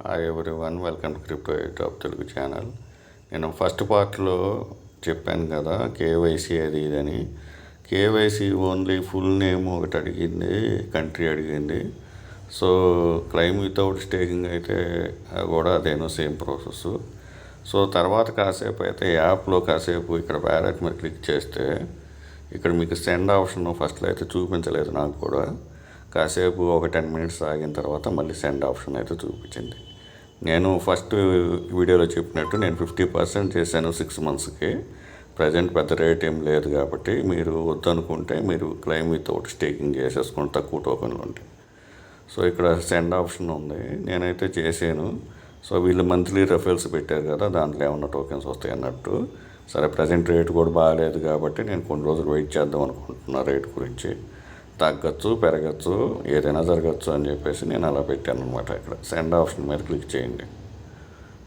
Hi everyone, welcome to crypto top Telugu channel. నేను first పార్ట్లో చెప్పాను కదా కేవైసీ అది ఇదని. కేవైసీ ఓన్లీ ఫుల్ నేమ్ ఒకటి అడిగింది, కంట్రీ అడిగింది. సో క్లైమ్ వితౌట్ స్టేకింగ్ అయితే కూడా అదేనో సేమ్ ప్రాసెస్. సో తర్వాత కాసేపు అయితే యాప్లో కాసేపు ఇక్కడ వ్యాలెట్ మీద క్లిక్ చేస్తే ఇక్కడ మీకు సెండ్ ఆప్షన్ ఫస్ట్లో అయితే చూపించలేదు నాకు కూడా. కాసేపు ఒక 10 మినిట్స్ ఆగిన తర్వాత మళ్ళీ సెండ్ ఆప్షన్ అయితే చూపించింది. నేను ఫస్ట్ వీడియోలో చెప్పినట్టు నేను 50% చేశాను 6 మంత్స్కి. ప్రజెంట్ పెద్ద రేట్ ఏం లేదు కాబట్టి మీరు వద్దనుకుంటే మీరు క్లైమ్ వితౌట్ స్టేకింగ్ చేసేసుకుంటే తక్కువ టోకన్లు ఉంటాయి. సో ఇక్కడ సెండ్ ఆప్షన్ ఉంది, నేనైతే చేశాను. సో వీళ్ళు మంత్లీ రెఫరల్స్ పెట్టారు కదా, దాంట్లో ఏమన్నా టోకెన్స్ వస్తాయి అన్నట్టు. సరే ప్రజెంట్ రేట్ కూడా బాగాలేదు కాబట్టి నేను కొన్ని రోజులు వెయిట్ చేద్దాం అనుకుంటున్నా. రేట్ గురించి తగ్గచ్చు పెరగచ్చు ఏదైనా జరగచ్చు అని చెప్పేసి నేను అలా పెట్టాను అనమాట. ఇక్కడ సెండ్ ఆప్షన్ మీద క్లిక్ చేయండి.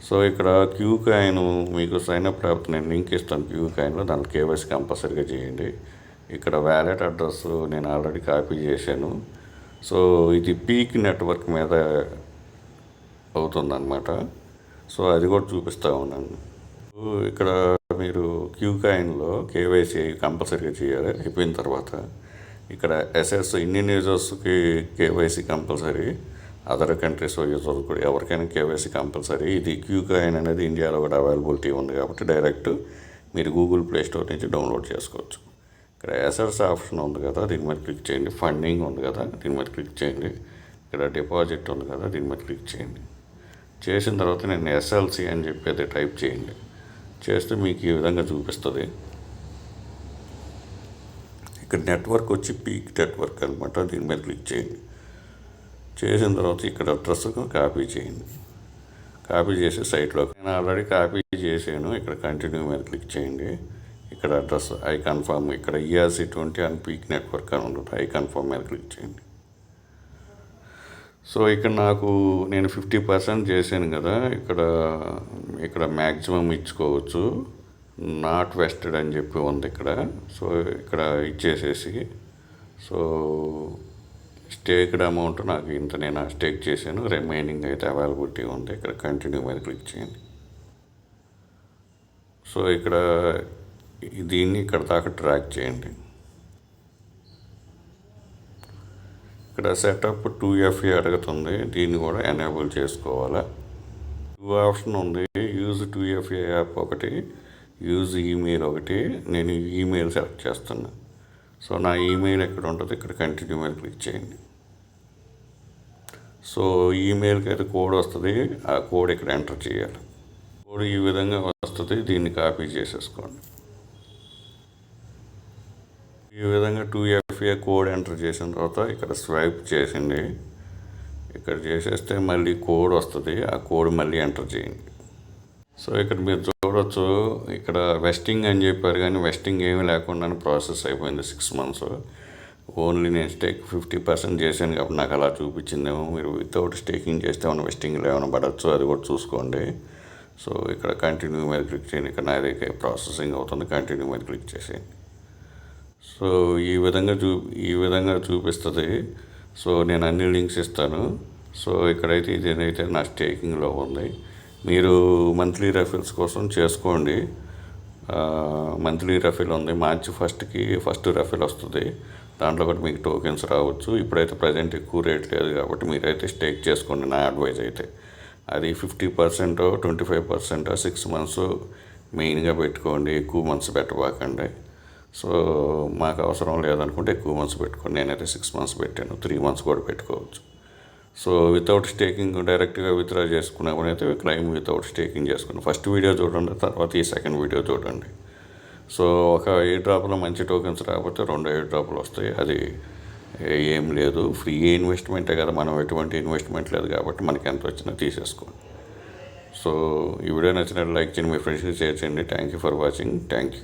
సో ఇక్కడ క్యూ కాయిన్ మీకు సైన్అప్ లేకపోతే నేను లింక్ ఇస్తాను. క్యూ కాయిన్లో దాంట్లో కేవైసీ కంపల్సరీగా చేయండి. ఇక్కడ వ్యాలెట్ అడ్రస్ నేను ఆల్రెడీ కాపీ చేశాను. సో ఇది పీక్ నెట్వర్క్ మీద అవుతుందన్నమాట. సో అది కూడా చూపిస్తూ ఉన్నాను. ఇక్కడ మీరు క్యూ కాయిన్లో కేవైసీ కంపల్సరీగా చేయాలి. అయిపోయిన తర్వాత ఇక్కడ ఎస్ఎస్ ఇండియన్ యూజర్స్కి KYC compulsory, other countries users కూడా ఎవరికైనా కేవైసీ కంపల్సరీ. ఇది క్యూ కాయిన్ అనేది ఇండియాలో కూడా అవైలబిలిటీ ఉంది కాబట్టి డైరెక్ట్ మీరు గూగుల్ ప్లే స్టోర్ నుంచి డౌన్లోడ్ చేసుకోవచ్చు. ఇక్కడ ఎస్ఎస్ ఆప్షన్ ఉంది కదా, దీని మీద క్లిక్ చేయండి. ఫండింగ్ ఉంది కదా, దీని మీద క్లిక్ చేయండి. ఇక్కడ డిపాజిట్ ఉంది కదా, దీని మీద క్లిక్ చేయండి. చేసిన తర్వాత నేను ఎస్ఎల్సి అని చెప్పేది టైప్ చేయండి. చేస్తే మీకు ఈ విధంగా చూపిస్తుంది. ఇక్కడ నెట్వర్క్ వచ్చి పీక్ నెట్వర్క్ అనమాట, దీని మీద క్లిక్ చేయండి. చేసిన తర్వాత ఇక్కడ అడ్రస్ కాపీ చేయండి. కాపీ చేసి సైట్లోకి నేను ఆల్రెడీ కాపీ చేసాను. ఇక్కడ కంటిన్యూ మీద క్లిక్ చేయండి. ఇక్కడ అడ్రస్ ఐ కన్ఫర్మ్, ఇక్కడ ERC20 అని పీక్ నెట్వర్క్ అని ఉంటుంది, ఐ కన్ఫర్మ్ మీద క్లిక్ చేయండి. సో ఇక్కడ నేను 50% చేశాను కదా, ఇక్కడ మ్యాక్సిమం ఇచ్చుకోవచ్చు. నాట్ వెస్టెడ్ అని చెప్పి ఉంది ఇక్కడ. సో ఇక్కడ ఇచ్చేసేసి సో స్టేక్డ్ అమౌంట్ నాకు ఇంత నేను స్టేక్ చేశాను, రిమైనింగ్ అయితే అవైలబిలిటీ ఉంది. ఇక్కడ కంటిన్యూ మీద క్లిక్ చేయండి. సో ఇక్కడ దీన్ని ఇక్కడ దాకా ట్రాక్ చేయండి. ఇక్కడ సెటప్ 2FA అడుగుతుంది, దీన్ని కూడా ఎనేబుల్ చేసుకోవాలా. 2 ఆప్షన్ ఉంది, యూజ్ 2FA యాప్ ఒకటి, యూజ్ ఈమెయిల్ ఒకటి. నేను ఈమెయిల్ సెలెక్ట్ చేస్తున్నా. సో నా ఈమెయిల్ ఎక్కడ ఉంటుంది, ఇక్కడ కంటిన్యూ మీద క్లిక్ చేయండి. సో ఈమెయిల్కి అయితే కోడ్ వస్తుంది, ఆ కోడ్ ఇక్కడ ఎంటర్ చేయాలి. కోడ్ ఈ విధంగా వస్తుంది, దీన్ని కాపీ చేసేసుకోండి. ఈ విధంగా 2FA కోడ్ ఎంటర్ చేసిన తర్వాత ఇక్కడ స్వైప్ చేసింది. ఇక్కడ చేసేస్తే మళ్ళీ కోడ్ వస్తుంది, ఆ కోడ్ మళ్ళీ ఎంటర్ చేయండి. సో ఇక్కడ మీరు చూడవచ్చు, ఇక్కడ వెస్టింగ్ అని చెప్పారు కానీ వెస్టింగ్ ఏమీ లేకుండానే ప్రాసెస్ అయిపోయింది 6 మంత్స్. ఓన్లీ నేను స్టేక్ 50% చేశాను కాబట్టి నాకు అలా చూపించిందేమో. మీరు వితౌట్ స్టేకింగ్ చేస్తే ఏమైనా వెస్టింగ్లో ఏమైనా పడవచ్చు, అది కూడా చూసుకోండి. సో ఇక్కడ కంటిన్యూ మీద క్లిక్ చేయండి. ఇక్కడ నాది ప్రాసెసింగ్ అవుతుంది, కంటిన్యూ మీద క్లిక్ చేసేయండి. సో ఈ విధంగా చూపిస్తుంది. సో నేను అన్ని లింక్స్ ఇస్తాను. సో ఇక్కడైతే ఇదేనైతే నా స్టేకింగ్లో ఉంది. మీరు మంత్లీ రెఫిల్స్ కోసం చేసుకోండి. మంత్లీ రెఫిల్ ఉంది, మార్చి 1కి ఫస్ట్ రెఫిల్ వస్తుంది. దాంట్లో కూడా మీకు టోకెన్స్ రావచ్చు. ఇప్పుడైతే ప్రజెంట్ ఎక్కువ రేట్ లేదు కాబట్టి మీరైతే స్టేక్ చేసుకోండి. నా అడ్వైజ్ అయితే అది 50%, 25%, 6 మంత్స్ మెయిన్గా పెట్టుకోండి. ఎక్కువ మంత్స్ పెట్టబాకండి. సో మాకు అవసరం లేదనుకుంటే ఎక్కువ మంత్స్ పెట్టుకోండి. నేనైతే 6 మంత్స్ పెట్టాను, 3 మంత్స్ కూడా పెట్టుకోవచ్చు. సో వితౌట్ స్టేకింగ్ డైరెక్ట్గా విత్డ్రా చేసుకున్నప్పుడు అయితే క్లైమ్ వితౌట్ స్టేకింగ్ చేసుకుని ఫస్ట్ వీడియో చూడండి, తర్వాత ఈ సెకండ్ వీడియో చూడండి. సో ఒక ఎయిర్ డ్రాప్లో మంచి టోకెన్స్ రాకపోతే 2 ఎయిర్ డ్రాప్లు వస్తాయి. అది ఏం లేదు, ఫ్రీ ఇన్వెస్ట్మెంటే కదా, మనం ఎటువంటి ఇన్వెస్ట్మెంట్ లేదు కాబట్టి మనకి ఎంత వచ్చినా తీసేసుకోండి. సో ఈ వీడియో నచ్చినట్టు లైక్ చేయండి, మీ ఫ్రెండ్స్కి షేర్ చేయండి. Thank you for watching. Thank you.